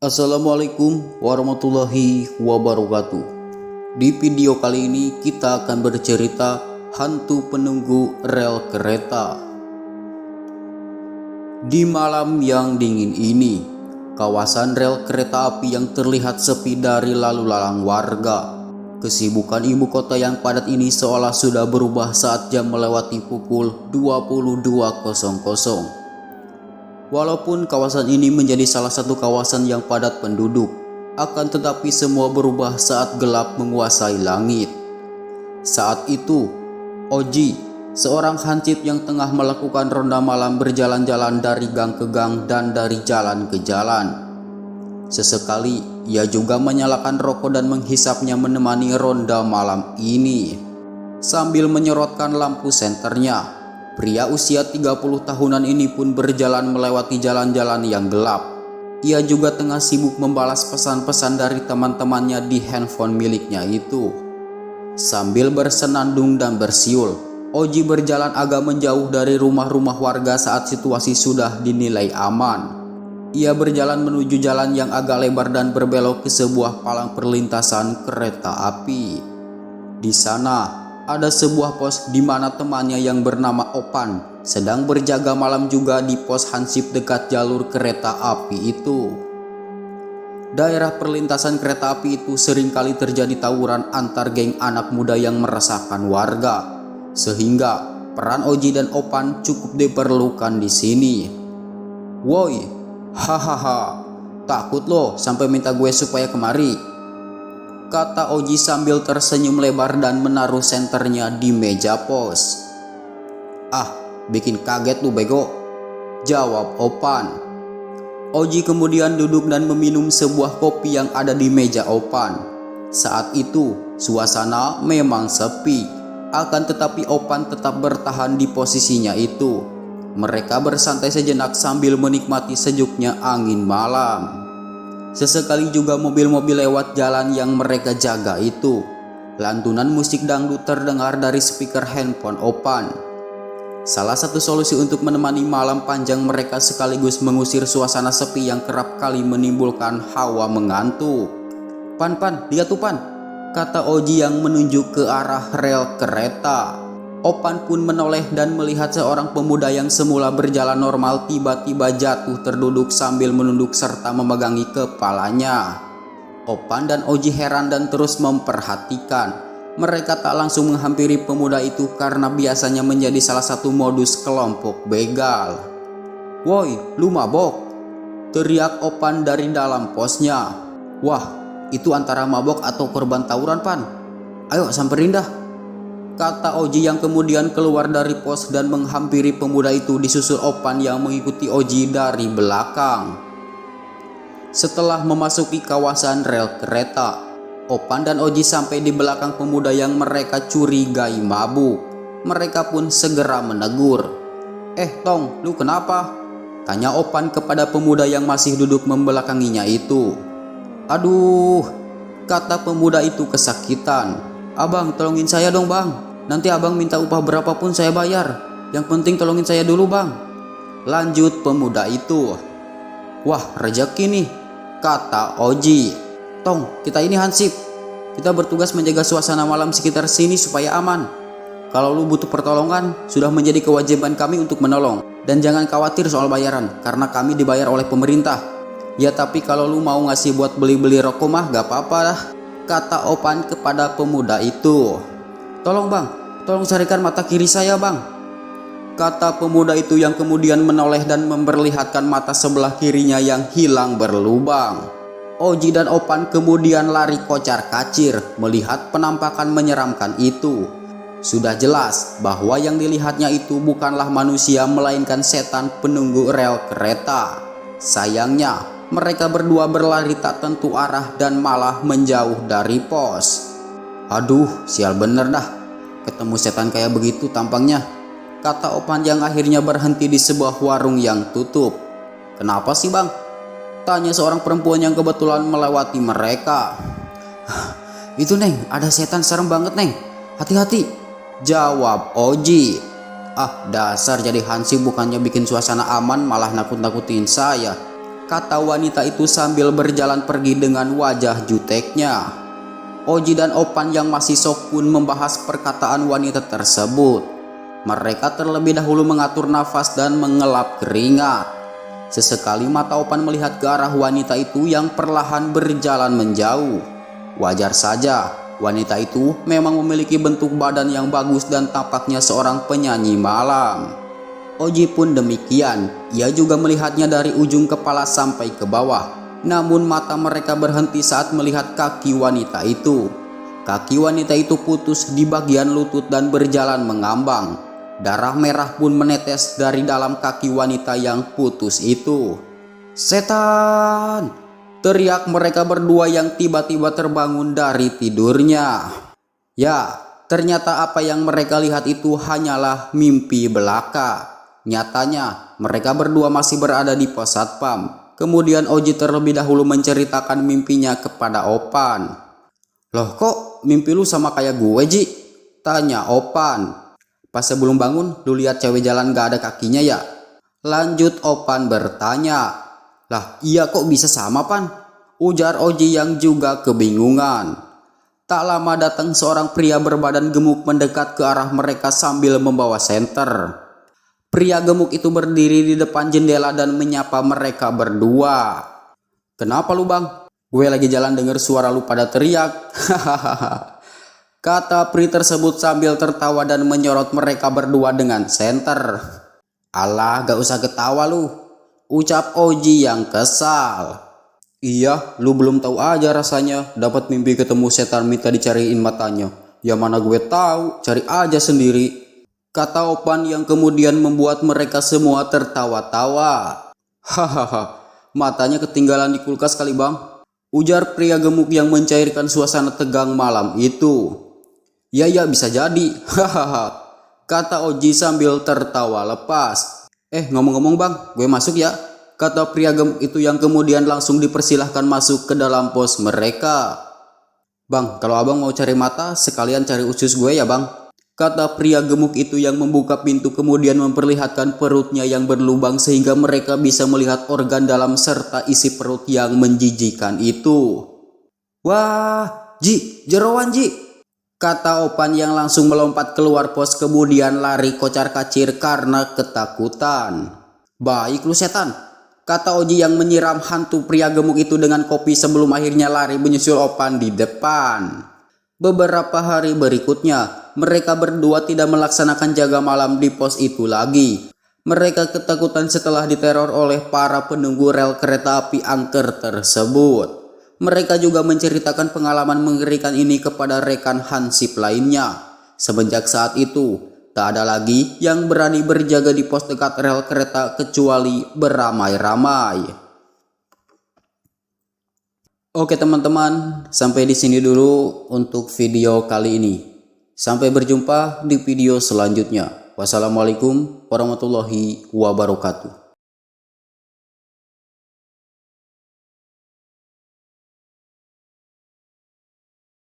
Assalamualaikum warahmatullahi wabarakatuh. Di video kali ini kita akan bercerita hantu penunggu rel kereta. Di malam yang dingin ini, kawasan rel kereta api yang terlihat sepi dari lalu lalang warga. Kesibukan ibu kota yang padat ini seolah sudah berubah saat jam melewati pukul 22.00. Walaupun kawasan ini menjadi salah satu kawasan yang padat penduduk, akan tetapi semua berubah saat gelap menguasai langit. Saat itu, Oji, seorang hansip yang tengah melakukan ronda malam, berjalan-jalan dari gang ke gang dan dari jalan ke jalan. Sesekali, ia juga menyalakan rokok dan menghisapnya menemani ronda malam ini. Sambil menyorotkan lampu senternya, pria usia 30 tahunan ini pun berjalan melewati jalan-jalan yang gelap. Ia juga tengah sibuk membalas pesan-pesan dari teman-temannya di handphone miliknya itu. Sambil bersenandung dan bersiul, Oji berjalan agak menjauh dari rumah-rumah warga saat situasi sudah dinilai aman. Ia berjalan menuju jalan yang agak lebar dan berbelok ke sebuah palang perlintasan kereta api. Di sana ada sebuah pos di mana temannya yang bernama Opan sedang berjaga malam juga di pos hansip dekat jalur kereta api itu. Daerah perlintasan kereta api itu seringkali terjadi tawuran antar geng anak muda yang meresahkan warga, sehingga peran Oji dan Opan cukup diperlukan di sini. Woi, hahaha, takut lo sampai minta gue supaya kemari, kata Oji sambil tersenyum lebar dan menaruh senternya di meja pos. Ah, bikin kaget lu bego, jawab Opan. Oji kemudian duduk dan meminum sebuah kopi yang ada di meja Opan. Saat itu suasana memang sepi, akan tetapi Opan tetap bertahan di posisinya itu. Mereka bersantai sejenak sambil menikmati sejuknya angin malam. Sesekali juga mobil-mobil lewat jalan yang mereka jaga itu. Lantunan musik dangdut terdengar dari speaker handphone Opan. Salah satu solusi untuk menemani malam panjang mereka sekaligus mengusir suasana sepi yang kerap kali menimbulkan hawa mengantuk. Pan, lihat tuh Pan, kata Oji yang menunjuk ke arah rel kereta. Opan pun menoleh dan melihat seorang pemuda yang semula berjalan normal tiba-tiba jatuh terduduk sambil menunduk serta memegangi kepalanya. Opan dan Oji heran dan terus memperhatikan. Mereka tak langsung menghampiri pemuda itu karena biasanya menjadi salah satu modus kelompok begal. Woi, lu mabok, teriak Opan dari dalam posnya. Wah, itu antara mabok atau korban tawuran Pan. Ayo samperin dah, kata Oji yang kemudian keluar dari pos dan menghampiri pemuda itu disusul Opan yang mengikuti Oji dari belakang. Setelah memasuki kawasan rel kereta, Opan dan Oji sampai di belakang pemuda yang mereka curigai mabuk. Mereka pun segera menegur. Tong, lu kenapa? Tanya Opan kepada pemuda yang masih duduk membelakanginya itu. Aduh, kata pemuda itu kesakitan. Abang, tolongin saya dong bang. Nanti abang minta upah berapapun saya bayar. Yang penting tolongin saya dulu bang, lanjut pemuda itu. Wah, rezeki nih, kata Oji. Tong, kita ini hansip. Kita bertugas menjaga suasana malam sekitar sini supaya aman. Kalau lu butuh pertolongan, sudah menjadi kewajiban kami untuk menolong. Dan jangan khawatir soal bayaran, karena kami dibayar oleh pemerintah. Ya tapi kalau lu mau ngasih buat beli-beli rokok mah gak apa-apa lah, kata Opan kepada pemuda itu. Tolong bang, tolong carikan mata kiri saya bang, kata pemuda itu yang kemudian menoleh dan memperlihatkan mata sebelah kirinya yang hilang berlubang. Oji dan Opan kemudian lari kocar-kacir melihat penampakan menyeramkan itu. Sudah jelas bahwa yang dilihatnya itu bukanlah manusia melainkan setan penunggu rel kereta. Sayangnya mereka berdua berlari tak tentu arah dan malah menjauh dari pos. Aduh, sial bener dah, ketemu setan kayak begitu tampangnya, kata Opan yang akhirnya berhenti di sebuah warung yang tutup. Kenapa sih bang? Tanya seorang perempuan yang kebetulan melewati mereka. Itu neng, ada setan serem banget neng, hati-hati, jawab Oji. Ah, dasar jadi hansip bukannya bikin suasana aman malah nakut-nakutin saya, kata wanita itu sambil berjalan pergi dengan wajah juteknya. Oji dan Opan yang masih shock pun membahas perkataan wanita tersebut. Mereka terlebih dahulu mengatur nafas dan mengelap keringat. Sesekali mata Opan melihat ke arah wanita itu yang perlahan berjalan menjauh. Wajar saja, wanita itu memang memiliki bentuk badan yang bagus dan tampaknya seorang penyanyi malam. Oji pun demikian, ia juga melihatnya dari ujung kepala sampai ke bawah. Namun mata mereka berhenti saat melihat kaki wanita itu. Kaki wanita itu putus di bagian lutut dan berjalan mengambang. Darah merah pun menetes dari dalam kaki wanita yang putus itu. "Setan!" teriak mereka berdua yang tiba-tiba terbangun dari tidurnya. Ya, ternyata apa yang mereka lihat itu hanyalah mimpi belaka. Nyatanya, mereka berdua masih berada di pos satpam. Kemudian Oji terlebih dahulu menceritakan mimpinya kepada Opan. "Loh, kok mimpi lu sama kayak gue, Ji?" tanya Opan. "Pas sebelum bangun, lu lihat cewek jalan gak ada kakinya ya?" lanjut Opan bertanya. "Lah, iya kok bisa sama, Pan?" ujar Oji yang juga kebingungan. Tak lama datang seorang pria berbadan gemuk mendekat ke arah mereka sambil membawa senter. Pria gemuk itu berdiri di depan jendela dan menyapa mereka berdua. "Kenapa lu, Bang? Gue lagi jalan denger suara lu pada teriak." "Hahaha," kata pria tersebut sambil tertawa dan menyorot mereka berdua dengan senter. "Alah, gak usah ketawa lu," ucap Oji yang kesal. "Iya, lu belum tahu aja rasanya dapat mimpi ketemu setan minta dicariin matanya. Ya mana gue tahu, cari aja sendiri," kata Opan yang kemudian membuat mereka semua tertawa-tawa. "Hahaha, matanya ketinggalan di kulkas kali, Bang," ujar pria gemuk yang mencairkan suasana tegang malam itu. Ya bisa jadi," hahaha, kata Oji sambil tertawa lepas. Ngomong-ngomong, Bang, gue masuk ya," kata pria gemuk itu yang kemudian langsung dipersilahkan masuk ke dalam pos mereka. "Bang, kalau abang mau cari mata, sekalian cari usus gue ya, Bang," kata pria gemuk itu yang membuka pintu kemudian memperlihatkan perutnya yang berlubang sehingga mereka bisa melihat organ dalam serta isi perut yang menjijikan itu. "Wah, Ji, jeroan Ji," kata Opan yang langsung melompat keluar pos kemudian lari kocar-kacir karena ketakutan. "Baik lu setan," kata Oji yang menyiram hantu pria gemuk itu dengan kopi sebelum akhirnya lari menyusul Opan di depan. Beberapa hari berikutnya, mereka berdua tidak melaksanakan jaga malam di pos itu lagi. Mereka ketakutan setelah diteror oleh para penunggu rel kereta api angker tersebut. Mereka juga menceritakan pengalaman mengerikan ini kepada rekan hansip lainnya. Semenjak saat itu, tak ada lagi yang berani berjaga di pos dekat rel kereta kecuali beramai-ramai. Oke teman-teman, sampai di sini dulu untuk video kali ini. Sampai berjumpa di video selanjutnya. Wassalamualaikum warahmatullahi wabarakatuh.